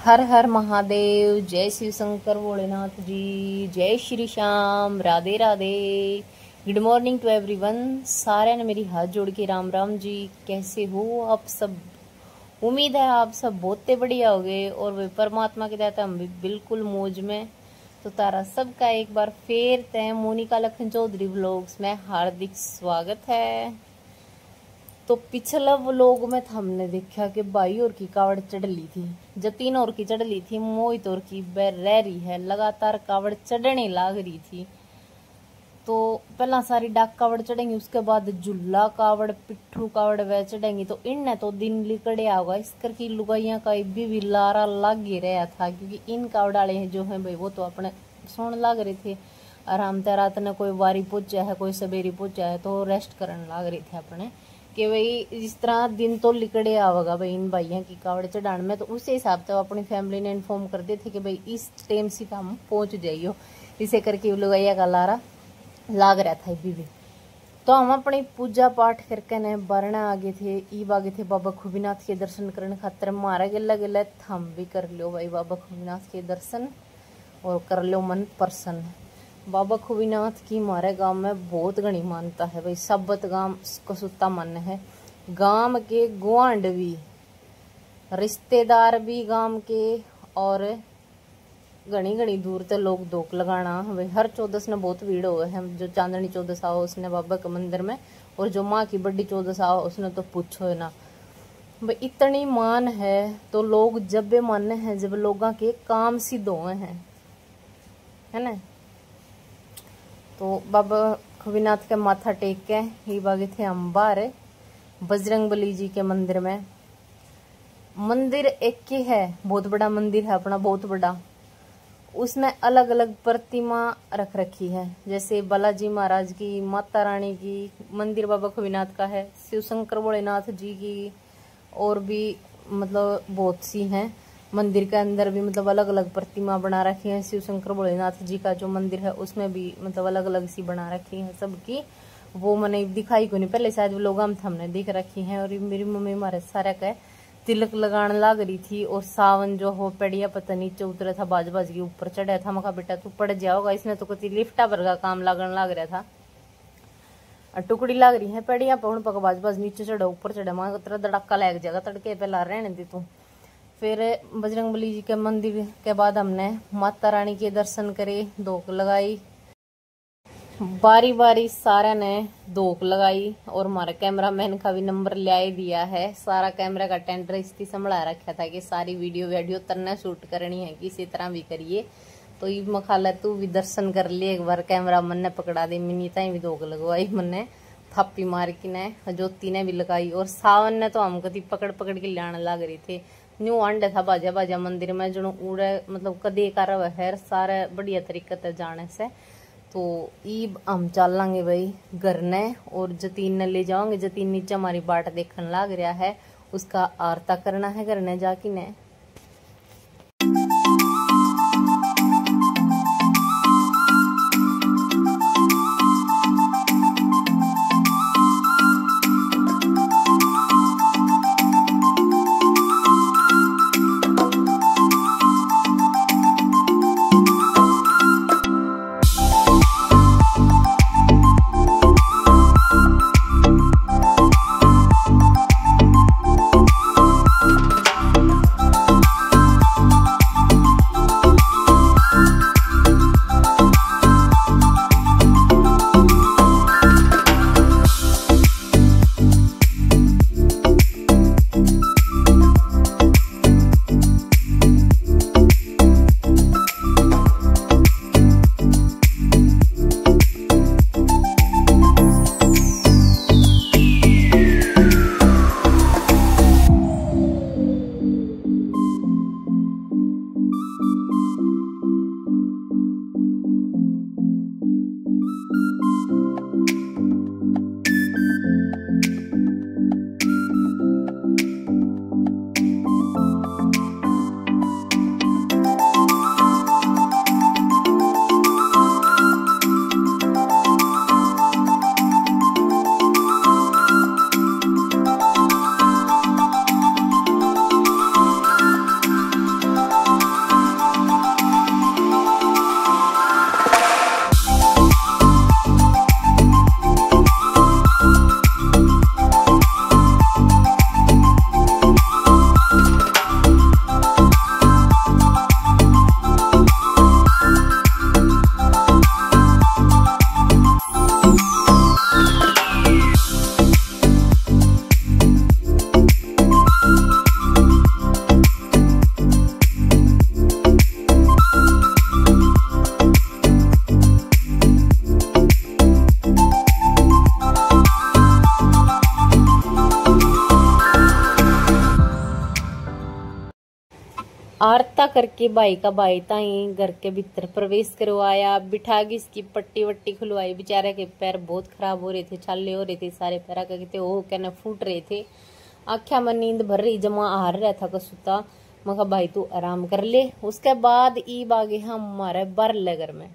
हर हर महादेव, जय शिव शंकर भोलेनाथ जी, जय Shri Shyam, Radhe Radhe. Good morning to everyone. सारे ने मेरी हाथ जोड़ के राम राम जी। कैसे हो आप सब? उम्मीद है आप सब बहुत बढ़िया हो गए और वे परमात्मा के दया हम भी बिल्कुल मौज में। तो तारा सबका एक बार फिर तय मोनिका लखन चौधरी व्लॉग्स में हार्दिक स्वागत है। तो पिछला व्लॉग में हमने देखा कि भाई और की कावड़ चढ़ ली थी, जतीन और की चढ़ ली थी, मोहित और की बैर रह रही है, लगातार कावड़ चढ़ने लाग रही थी। तो पहला सारी डाक कावड़ चढ़ेंगी, उसके बाद झुल्ला कावड़, पिट्ठू कावड़ वह चढ़ेंगी। तो इनने तो दिन लिकड़े होगा, इस करके लुगाइया का भी लारा लाग ही रहा था, क्योंकि इन कावड़ वाले जो है भाई वो तो अपने सोने लाग रहे थे आराम से। रात ने कोई वारी पहुंचा है, कोई सवेरी पहुंचा है, तो रेस्ट करने लाग रहे थे अपने कि भाई इस तरह दिन तो लिकड़े आवेगा भाई इन भाइयों की कावड़ चढ़ाने में। तो उस हिसाब से अपनी फैमिली ने इन्फॉर्म कर दिए थे कि भाई इस टाइम से हम पहुंच जाइयो, इसे करके लुगाइया का लारा लाग रहा था भी। तो हम अपनी पूजा पाठ करके ने बारना आगे थे, ईब आगे थे बाबा खूबीनाथ के दर्शन करने खातर। मारा गिला गिला हम भी कर लो भाई बाबा खूबीनाथ के दर्शन और कर लो मन प्रसन्न। बाबा खूबीनाथ की हमारे गांव में बहुत घनी मानता है भाई। सबत गांव कसूता मन है, गांव के गुआंढ भी, रिश्तेदार भी गांव के, और घनी घनी दूर से लोग धोख लगाना भाई। हर चौदस ने बहुत भीड़ हुए है, जो चांदनी चौदस आओ उसने बाबा के मंदिर में, और जो माँ की बड़ी चौदस आओ उसने तो पूछो ना भाई। इतनी मान है तो लोग जब भी माने हैं जब लोगों के काम सिद्ध हुए हैं, है ना। तो बाबा खूबीनाथ के माथा टेक के ही बागे थे हम बाहर बजरंगबली जी के मंदिर में। मंदिर एक ही है, बहुत बड़ा मंदिर है अपना, बहुत बड़ा। उसमें अलग अलग प्रतिमा रख रखी है, जैसे बालाजी महाराज की, माता रानी की, मंदिर बाबा खूबीनाथ का है, शिव शंकर भोलेनाथ जी की, और भी मतलब बहुत सी हैं। मंदिर के अंदर भी मतलब अलग अलग प्रतिमा बना रखी है। शिव शंकर भोलेनाथ जी का जो मंदिर है उसमें भी मतलब अलग अलग सी बना रखी है सबकी। वो मैंने दिखाई को नहीं, पहले शायद लोग हमने देख रखी हैं। और मेरी मम्मी हमारे सारे का तिलक लगाने लग रही थी, और सावन जो हो पेड़िया पता नीचे उतरा था, बाज बाज के ऊपर चढ़ा था। मका बेटा तू पड़ जाओगा, इसमें तो कति लिफ्टा भर का काम लगने लग रहा था। टुकड़ी लग रही है पेड़िया पर, पक बाज बाज नीचे चढ़ा ऊपर चढ़ा, मां तेरा धड़का लग जाएगा तड़के पहला रहने दे तू। फिर बजरंगबली जी के मंदिर के बाद हमने माता रानी के दर्शन करे, धोक लगाई, बारी बारी सारा ने धोक लगाई। और हमारा कैमरा मैन का भी नंबर ले दिया है। सारा कैमरा का टेंडर इसकी संभला रखा था कि सारी वीडियो तरना शूट करनी है, किसी तरह भी करिए। तो ये मखाला तू भी दर्शन कर लिए एक बार, कैमरा मन ने पकड़ा दी, मिनी ताई भी धोक लगवाई मन ने, थापी मार की ने, ज्योति ने भी लगाई। और सावन ने तो हम कभी पकड़ पकड़ के लाने लग रहे थे। न्यू अंडे था बाजा बाजा मंदिर में जो उड़े, मतलब कदे कर है सारे बढ़िया तरीके से जाने से। तो ईब हम चलेंगे भाई घर ने, और जतीन ने ले जाओगे। जतीन नीचे हमारी बाट देखने लग रहा है, उसका आरता करना है घर ने जाके ने। आरता करके भाई का भाई ताई घर के भीतर प्रवेश करवाया, बिठा के इसकी पट्टी वट्टी खुलवाई। बेचारे के पैर बहुत खराब हो रहे थे, छाले हो रहे थे, सारे पैरा कहते ओ कहना फूट रहे थे। आख्या में नींद भर रही, जमा हार रहा था कसूता। मैं कहा भाई तू आराम कर ले। उसके बाद ईब आगे हम हमारे बरले घर में,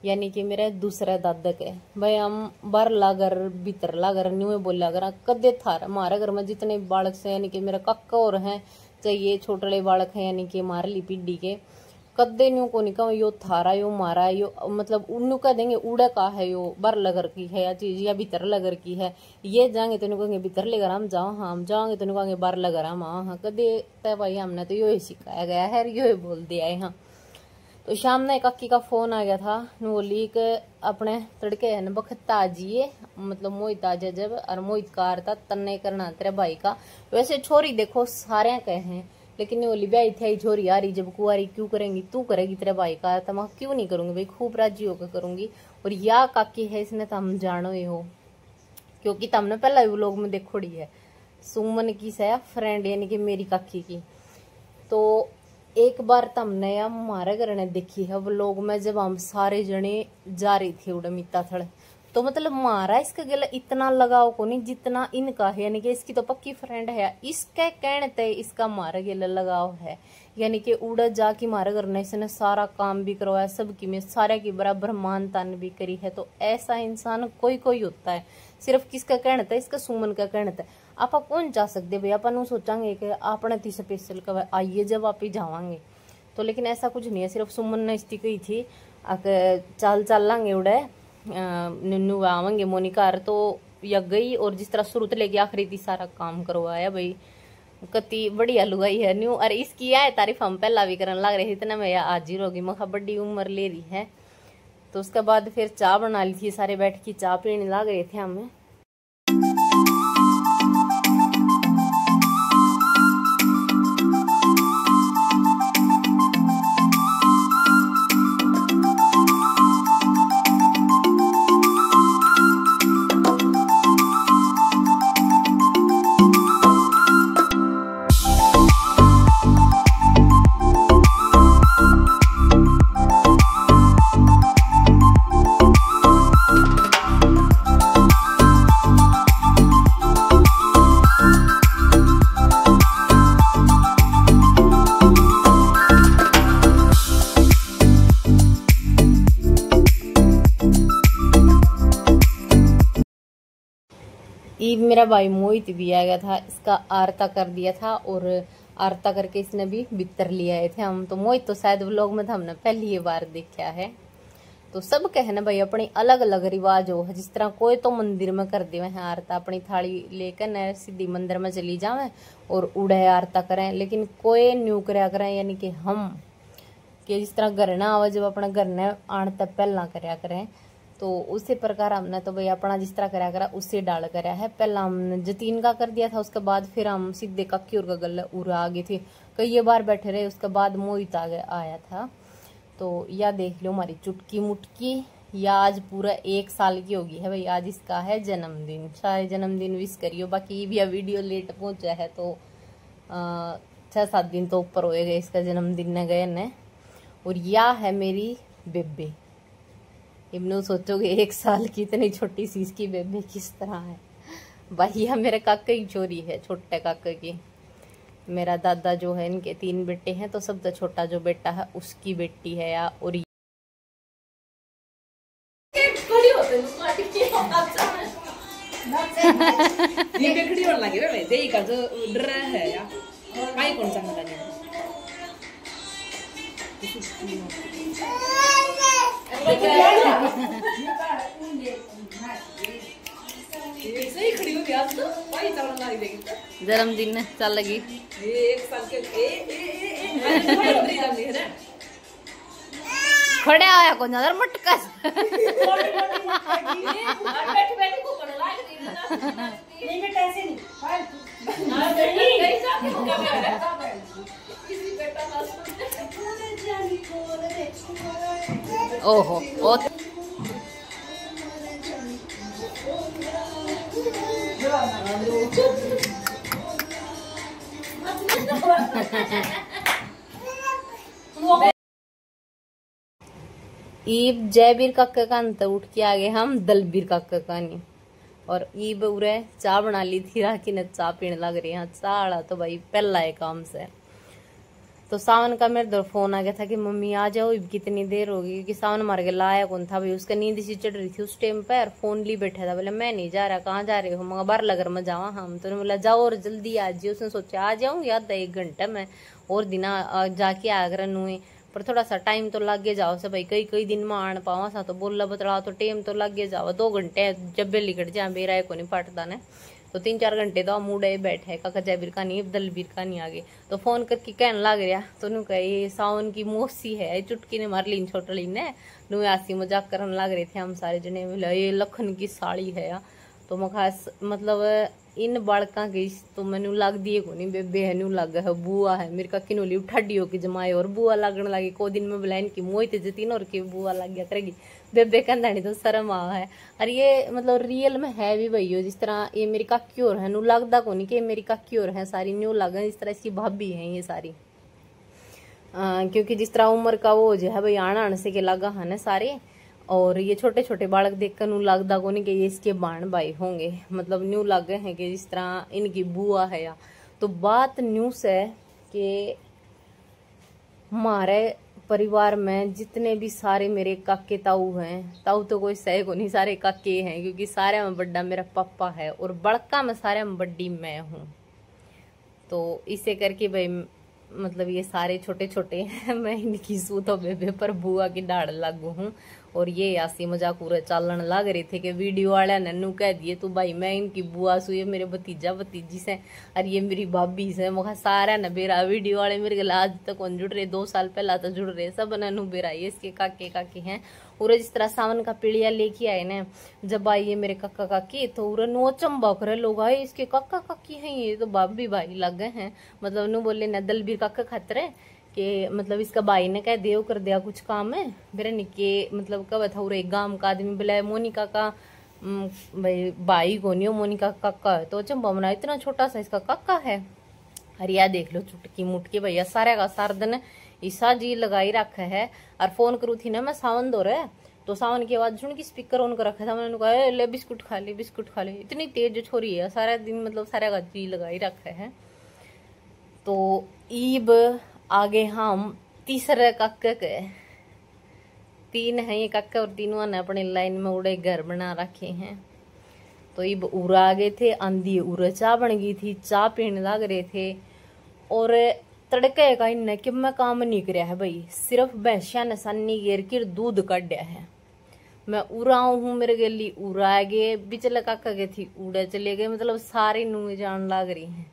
यानी कि मेरे दूसरे दादा के भाई हम बरला घर भीतरला घर न्यू बोला घर कदे था। हमारे घर में जितने बालक से यानी कि मेरे काका और हैं, चाहे ये छोटे बालक है यानी कि मारली पीढ़ी के, कदे न्यू को नहीं कहो यो थारा यो मारा यो, मतलब उन्नू कह देंगे उड़ा का है यो बर लगर की है या चीज या भीतर लगर की है। ये जाएंगे तो कहेंगे भीतर लेकर हम जाओ, हाँ हम जाओगे तो कहेंगे बार लगर हम हाँ कदे तय भाई हमने तो यो ही सिखाया गया है, यो ही बोल दिया है। हाँ तो शाम में काकी का फोन आ गया था, बोली कि अपने तड़के है न बखत आजिए, मतलब मोहित आ जाए जब, और मोहित का था तन्ने करना तेरे भाई का। वैसे छोरी देखो सारे कहे हैं, लेकिन बोली ब्याई थी छोरी आ रही जब कुआरी क्यों करेंगी, तू करेगी तेरे भाई का तो मैं क्यों नहीं करूंगी भाई, खूब राजी होकर करूंगी। और या काकी है इसने तो हम जानो ही हो, क्योंकि तुमने पहला भी लोग में देखोड़ी है सुमन की सया फ्रेंड यानी कि मेरी काकी की। तो एक बार तमने या हमारे घर ने देखी है वो लोग में, जब हम सारे जने जा रही थी उड़मीता थड़, तो मतलब मारा इसका गला इतना लगाव को नहीं जितना इनका है, यानी कि इसकी तो पक्की फ्रेंड है, इसके कहने ते इसका मारा गला लगाव है। यानी कि उड़ा जाके मारे घर ने इसने सारा काम भी करवाया, सबकी में सारे की बराबर मान तान भी करी है। तो ऐसा इंसान कोई कोई होता है, सिर्फ किसका कहना था, इसका सुमन का कहना था। आप कौन जा सकते भाई, अपन सोचांगे कि आपने ती स्पेशल कब आइए जब आप ही जावांगे, तो लेकिन ऐसा कुछ नहीं है। सिर्फ सुमन ने इसकी कही थी चल लांगे उड़े नन्नू आवेंगे मोनिकार, तो या गई और जिस तरह शुरू लेके आखिरी थी सारा काम करवाया भाई। कति बढ़िया लुगाई है न्यू, अरे इसकी है तारीफ हम पहला भी करने लग रहे थे, इतना मैं हाजिर होगी मखा बड़ी उम्र ले रही है। तो उसके बाद फिर चाय बना ली थी, सारे बैठ के चाय पीने लग रहे थे हमें। मेरा भाई मोहित भी आ गया था, इसका आरता कर दिया था और आरता करके इसने भी बितर ले आए थे हम। तो मोहित तो शायद व्लॉग में था, हमने पहली बार देखा है। तो सब कहना भाई अपनी अलग अलग रिवाज हो, जिस तरह कोई तो मंदिर में कर देवे हैं आरता, अपनी थाली लेकर न सीधी मंदिर में चली जावे और उड़े आरता करें, लेकिन कोई न्यू करया करें, यानी कि हम कि जिस तरह घर ना आवे जब अपना घर ने आने तक पहला करया करें, तो उसी प्रकार हमने तो भाई अपना जिस तरह कराया करा उससे डाल कराया है। पहला हमने जतीन का कर दिया था, उसके बाद फिर हम सीधे काकी और का गला उड़ा आ गए थे, कई बार बैठे रहे। उसके बाद मोहित आया था। तो या देख लो हमारी चुटकी मुटकी, या आज पूरा 1 साल की होगी है भाई, आज इसका है जन्मदिन। सारे जन्मदिन विश करियो। बाकी भी वीडियो लेट पहुंचा है तो 6-7 दिन तो ऊपर होएगा इसका जन्मदिन न गए न। और या है मेरी बेबे, इब्नू सोचोगे 1 साल की इतनी छोटी सी इसकी बेबे किस तरह है। भैया मेरे काका की छोरी है, छोटे काका की। मेरा दादा जो है इनके 3 बेटे हैं, तो सबसे छोटा जो बेटा है उसकी बेटी है या। और ये बेकड़ी और लगे रे दे का जो ड्र है या काय कोण चांगला नाही सही खड़ी हो गया तो भाई चावल ला देगी जन्मदिन चल लगी 1 साल के ए खड़े आया को नजर मटकस बैठ बैठ को कर लाग दी ना नहीं बेटा ऐसे नहीं हां नहीं जाके हो गया किसी बेटा ना ओहो ओ ईब जयबीर काका का अंत उठ के आ गए हम दलबीर काका का नहीं। और ईब उरे चाय बना ली थी, राखी ने चाय पीने लग रही है। चाड़ा तो भाई पहला है काम से। तो सावन का मेरे दर फोन आ गया था कि मम्मी आ जाओ, इब कितनी देर होगी, क्योंकि सावन मार के लाया कौन था भाई, उसका नींद सी चढ़ रही थी उस टाइम पर। फोन ली बैठा था, बोले मैं नहीं जा रहा, कहाँ जा रहे हो, मगर बार लगर में जावा हम। तो बोला जाओ और जल्दी आ जाओ। उसने सोचा आ जाऊंगी आधा 1 घंटा में और दिन जाके आगरा नुए, पर थोड़ा सा टाइम तो लगे जाओ से भाई, कई दिन में आन पावा सा तो बोला बतला तो टाइम तो लगे जाओ। 2 घंटे जब भी लिकट जा बेरा को नहीं पटता ने, तो 3-4 घंटे तो मुड़े बैठे काका जयबीर का नहीं दलबीर का नहीं आगे। तो फोन करके कहने लग रहा तो नु कहे सावन की मौसी है, चुटकी ने मार ली छोटा ली ने नु आसी मजाक करने लग रहे थे हम सारे जने। बोले ये लखन की साड़ी है या, तो मैं खास मतलब इन बालका की तो मैनू लग दिए को नहीं, बेबे है नु लग है, बुआ है मेरे का किनोली उठाडी हो के जमाए और बुआ लगने लगी। को दिन में बुलाइन की मोई ते तीन और की बुआ लग गया करेगी, बेबे कहता नहीं तो शर्म आ है। और ये मतलब रियल में है भी वही, जिस तरह ये मेरी काकी और है नु लगदा को नहीं कि मेरी काकी और है सारी न्यू लग, इस तरह इसकी भाभी है ये सारी। क्योंकि जिस तरह उम्र का वो जो है भाई आना से के लगा है ना सारे, और ये छोटे छोटे बालक देखकर न्यू लगदा को नहीं कि ये इसके बाण भाई होंगे, मतलब न्यू लगे हैं कि जिस तरह इनकी बुआ है या। तो बात न्यूज़ है कि हमारे परिवार में जितने भी सारे मेरे काके ताऊ हैं, ताऊ तो कोई सही को नहीं, सारे काके हैं, क्योंकि सारे में बड़ा मेरा पापा है और बड़का में सारे में बड़ी मैं हूँ। तो इसे करके भाई मतलब ये सारे छोटे छोटे हैं, मैं इनकी सूतो बेबे पर बुआ की डाढ़ लागू हूँ। और ये आसी मजाक पूरा चालन लग रहे थे कि वीडियो वाले नन्नू कह दिए तो भाई मैं इनकी बुआ सु, ये मेरे भतीजा भतीजी से और ये मेरी भाभी से। मगर सारा न बेरा वीडियो वाले मेरे आज तक कौन जुड़ रहे, 2 साल पहला तो जुड़ रहे सब नन्नू बेरा, ये इसके काके काके हैं। और जिस तरह सावन का पीड़िया लेके आए ना, जब आई ये मेरे काका काकी तो उरा नो चंबा करे लोग आए इसके काका काकी हैं, ये तो भाभी भाई लग गए हैं। मतलब नु बोले न दलबीर काका खतरे कि मतलब इसका भाई ने कह देव कर दिया कुछ काम है मेरे निके, मतलब कब था उरे गांव का आदमी बुलाया मोनिका का भाई को नहीं, मोनिका का काका है। तो चंबा मना इतना छोटा सा इसका काका है। अरे यार देख लो चुटकी मुटकी भैया सारे का सार दिन ईसा जी लगाई रखा है। और फोन करू थी ना मैं सावन दो रहे, तो सावन की आवाज सुन की स्पीकर ऑन कर रखा था, मैंने कहा ले बिस्कुट खा ले बिस्कुट खा ले। इतनी तेज छोरी है सारा दिन, मतलब सारे का जी लगाई रखा है। तो ईब आगे हम तीसरे काके के 3 है ये काका, और तीनों ने अपने लाइन में उड़े घर बना रखे हैं। तो ईब उरा आ गए थे, आंधी उरा चाय बन गई थी, चाय पीने लग रहे थे। और तड़के का इन कि मैं काम नहीं कराया है भाई, सिर्फ भैंसिया नसानी घेर के दूध काटा है। मैं उरा हूँ, मेरे गली उड़ा गए, बिचले काका के थी उड़े चले गए, मतलब सारी नू जान लग रही हैं।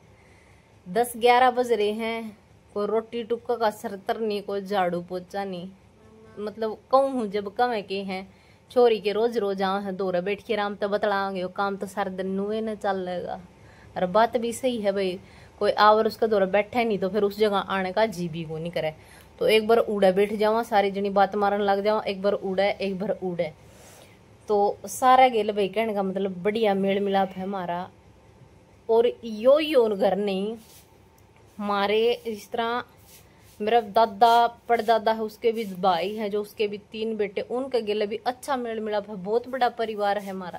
10-11 बज रहे हैं, कोई रोटी टुक्का का सरतर नहीं, कोई झाड़ू पोछा नहीं। मतलब कहूँ हूँ जब कम के हैं छोरी के रोज रोज आए हैं दौरा बैठ के आराम तो बतलाओगे, काम तो सारा दिन नुए न चलेगा। और बात भी सही है भाई, कोई आवर उसका दौरा बैठा है नहीं तो फिर उस जगह आने का जी भी को नहीं करे। तो एक बार उड़ा बैठ जावा, सारी जनी बात मारन लग जावा, एक बार उड़े एक बार उड़े, तो सारा गेल भाई। कहने का मतलब बढ़िया मेल मिलाप है हमारा। और यो घर नहीं हमारे, इस तरह मेरा दादा परदादा है उसके भी भाई है, जो उसके भी 3 बेटे, उनके गेले भी अच्छा मेल मिलाप है, बहुत बड़ा परिवार है हमारा।